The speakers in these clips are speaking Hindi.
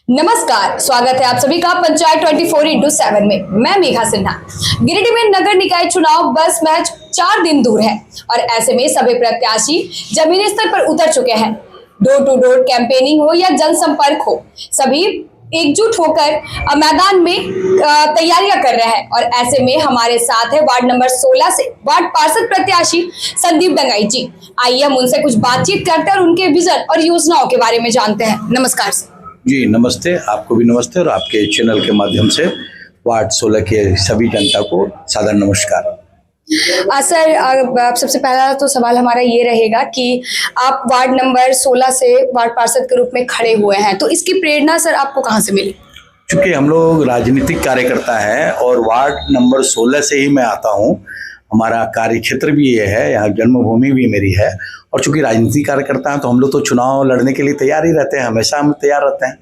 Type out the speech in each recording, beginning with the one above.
नमस्कार, स्वागत है आप सभी का पंचायत 24x7 में। मैं मेघा सिन्हा। गिरिडीह में नगर निकाय चुनाव बस महज 4 दिन दूर है और ऐसे में सभी प्रत्याशी जमीनी स्तर पर उतर चुके हैं। डोर टू डोर कैंपेनिंग हो या जनसंपर्क हो, सभी एकजुट होकर मैदान में तैयारियां कर रहे हैं। और ऐसे में हमारे साथ है वार्ड नंबर 16 से वार्ड पार्षद प्रत्याशी संदीप डंगाई जी। आइए हम उनसे कुछ बातचीत करते हैं और उनके विजन और योजनाओं के बारे में जानते हैं। नमस्कार सर। जी नमस्ते, आपको भी नमस्ते और आपके चैनल के माध्यम से वार्ड 16 के सभी जनता को सादर नमस्कार। सर, आप सबसे पहला तो सवाल हमारा ये रहेगा कि आप वार्ड नंबर 16 से वार्ड पार्षद के रूप में खड़े हुए हैं, तो इसकी प्रेरणा सर आपको कहाँ से मिली? चूँकि हम लोग राजनीतिक कार्यकर्ता हैं और वार्ड नंबर 16 से ही मैं आता हूँ। हमारा कार्य क्षेत्र भी ये है, यहाँ जन्मभूमि भी मेरी है। और चूंकि राजनीतिक कार्यकर्ता हैं तो हम लोग तो चुनाव लड़ने के लिए तैयार ही रहते हैं, हमेशा हम तैयार रहते हैं।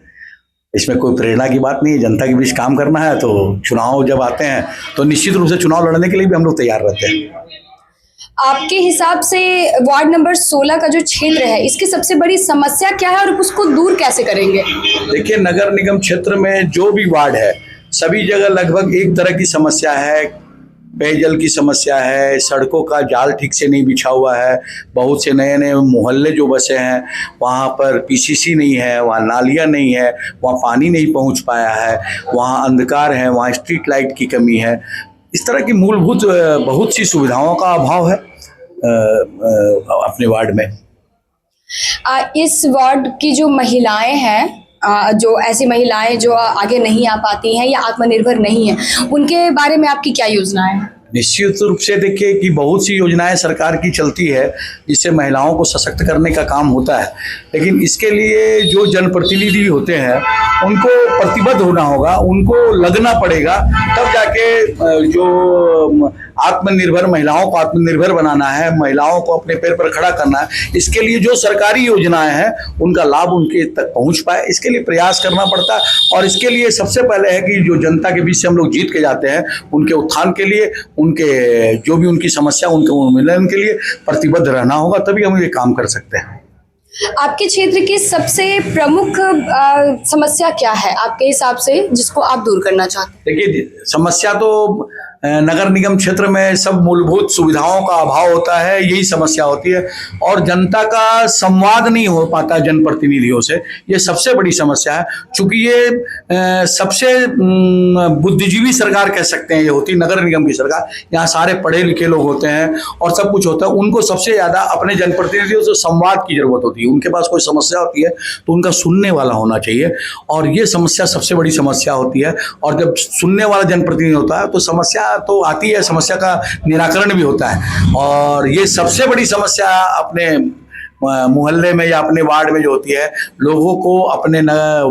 इसमें कोई प्रेरणा की बात नहीं है। जनता के बीच काम करना है तो चुनाव जब आते हैं तो निश्चित रूप से चुनाव लड़ने के लिए भी हम लोग तैयार रहते हैं। आपके हिसाब से वार्ड नंबर 16 का जो क्षेत्र है, इसकी सबसे बड़ी समस्या क्या है और उसको दूर कैसे करेंगे? देखिए, नगर निगम क्षेत्र में जो भी वार्ड है सभी जगह लगभग एक तरह की समस्या है। पेयजल की समस्या है, सड़कों का जाल ठीक से नहीं बिछा हुआ है, बहुत से नए नए मोहल्ले जो बसे हैं वहाँ पर पीसीसी नहीं है, वहाँ नालियाँ नहीं है, वहाँ पानी नहीं पहुँच पाया है, वहाँ अंधकार है, वहाँ स्ट्रीट लाइट की कमी है। इस तरह की मूलभूत बहुत सी सुविधाओं का अभाव है अपने वार्ड में। इस वार्ड की जो महिलाएं हैं, जो ऐसी महिलाएं जो आगे नहीं आ पाती हैं या आत्मनिर्भर नहीं है, उनके बारे में आपकी क्या योजनाएं हैं? निश्चित रूप से देखिए कि बहुत सी योजनाएं सरकार की चलती है जिससे महिलाओं को सशक्त करने का काम होता है, लेकिन इसके लिए जो जनप्रतिनिधि होते हैं उनको प्रतिबद्ध होना होगा, उनको लगना पड़ेगा, तब जाके जो आत्मनिर्भर महिलाओं को आत्मनिर्भर बनाना है, महिलाओं को अपने पैर पर खड़ा करना है, इसके लिए जो सरकारी योजनाएं हैं उनका लाभ उनके तक पहुंच पाए, इसके लिए प्रयास करना पड़ता है। और इसके लिए सबसे पहले है कि जो जनता के बीच से हम लोग जीत के जाते हैं उनके उत्थान के लिए, उनके जो भी उनकी समस्या उनके उन्मूलन के लिए प्रतिबद्ध रहना होगा, तभी हम ये काम कर सकते हैं। आपके क्षेत्र की सबसे प्रमुख समस्या क्या है आपके हिसाब से, जिसको आप दूर करना चाहते हैं? देखिए, समस्या तो नगर निगम क्षेत्र में सब मूलभूत सुविधाओं का अभाव होता है, यही समस्या होती है। और जनता का संवाद नहीं हो पाता जनप्रतिनिधियों से, ये सबसे बड़ी समस्या है। चूंकि ये सबसे बुद्धिजीवी सरकार कह सकते हैं ये होती नगर निगम की सरकार। यहाँ सारे पढ़े लिखे लोग होते हैं और सब कुछ होता है, उनको सबसे ज़्यादा अपने जनप्रतिनिधियों से संवाद की जरूरत होती है। उनके पास कोई समस्या होती है तो उनका सुनने वाला होना चाहिए, और ये समस्या सबसे बड़ी समस्या होती है। और जब सुनने वाला जनप्रतिनिधि होता है तो समस्या तो आती है, समस्या का निराकरण भी होता है। और ये सबसे बड़ी समस्या अपने मोहल्ले में या अपने वार्ड में जो होती है, लोगों को अपने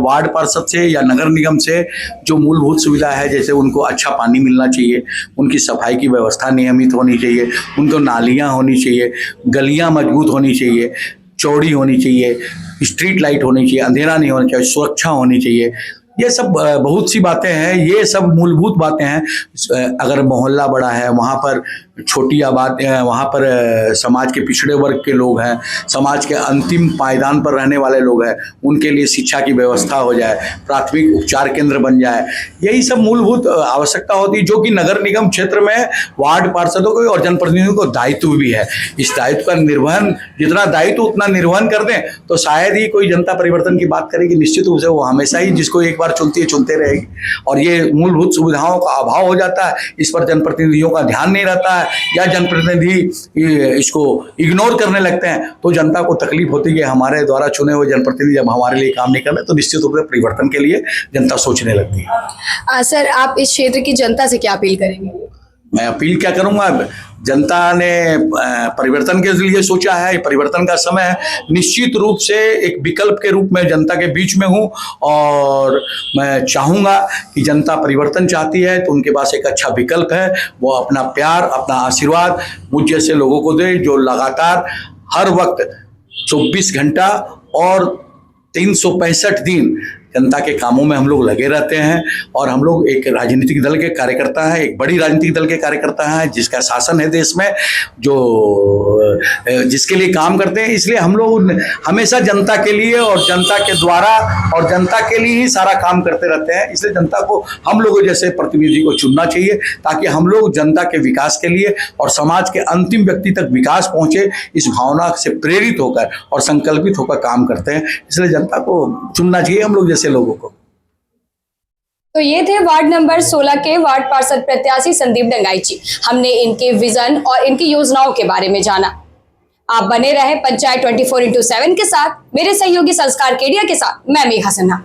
वार्ड पार्षद से या नगर निगम से जो मूलभूत सुविधा है, जैसे उनको अच्छा पानी मिलना चाहिए, उनकी सफाई की व्यवस्था नियमित होनी चाहिए, उनको नालियाँ होनी चाहिए, गलियाँ मजबूत होनी चाहिए, चौड़ी होनी चाहिए, स्ट्रीट लाइट होनी चाहिए, अंधेरा नहीं होना चाहिए, सुरक्षा होनी चाहिए। ये सब बहुत सी बातें हैं, ये सब मूलभूत बातें हैं। अगर मोहल्ला बड़ा है, वहाँ पर छोटी आबादी, वहाँ पर समाज के पिछड़े वर्ग के लोग हैं, समाज के अंतिम पायदान पर रहने वाले लोग हैं, उनके लिए शिक्षा की व्यवस्था हो जाए, प्राथमिक उपचार केंद्र बन जाए, यही सब मूलभूत आवश्यकता होती है, जो कि नगर निगम क्षेत्र में वार्ड पार्षदों को और जनप्रतिनिधियों को दायित्व भी है। इस दायित्व का निर्वहन, जितना दायित्व उतना निर्वहन कर दें तो शायद ही कोई जनता परिवर्तन की बात करेगी। निश्चित रूप से वो हमेशा ही जिसको एक बार चुनती है चुनते रहेगी। और ये मूलभूत सुविधाओं का अभाव हो जाता है, इस पर जनप्रतिनिधियों का ध्यान नहीं रहता है या जनप्रतिनिधि इसको इग्नोर करने लगते हैं, तो जनता को तकलीफ होती है कि हमारे द्वारा चुने हुए जनप्रतिनिधि जब हमारे लिए काम नहीं कर रहे, तो निश्चित रूप से परिवर्तन के लिए जनता सोचने लगती है। सर, आप इस क्षेत्र की जनता से क्या अपील करेंगे? मैं अपील क्या करूंगा, जनता ने परिवर्तन के लिए सोचा है, परिवर्तन का समय है। निश्चित रूप से एक विकल्प के रूप में जनता के बीच में हूं और मैं चाहूँगा कि जनता परिवर्तन चाहती है तो उनके पास एक अच्छा विकल्प है, वो अपना प्यार, अपना आशीर्वाद मुझ जैसे लोगों को दे, जो लगातार हर वक्त 24 घंटा और 365 दिन जनता के कामों में हम लोग लगे रहते हैं। और हम लोग एक राजनीतिक दल के कार्यकर्ता हैं, एक बड़ी राजनीतिक दल के कार्यकर्ता हैं जिसका शासन है देश में, जो जिसके लिए काम करते हैं। इसलिए हम लोग हमेशा जनता के लिए और जनता के द्वारा और जनता के लिए ही सारा काम करते रहते हैं। इसलिए जनता को हम लोगों जैसे प्रतिनिधि को चुनना चाहिए ताकि हम लोग जनता के विकास के लिए और समाज के अंतिम व्यक्ति तक विकास पहुंचे, इस भावना से प्रेरित होकर और संकल्पित होकर काम करते हैं। इसलिए जनता को चुनना चाहिए हम लोग जैसे लोगों को। तो ये थे वार्ड नंबर 16 के वार्ड पार्षद प्रत्याशी संदीप डंगाई जी। हमने इनके विजन और इनकी योजनाओं के बारे में जाना। आप बने रहे पंचायत 24x7 के साथ। मेरे सहयोगी संस्कार केडिया के साथ मैं मेघा सिन्हा।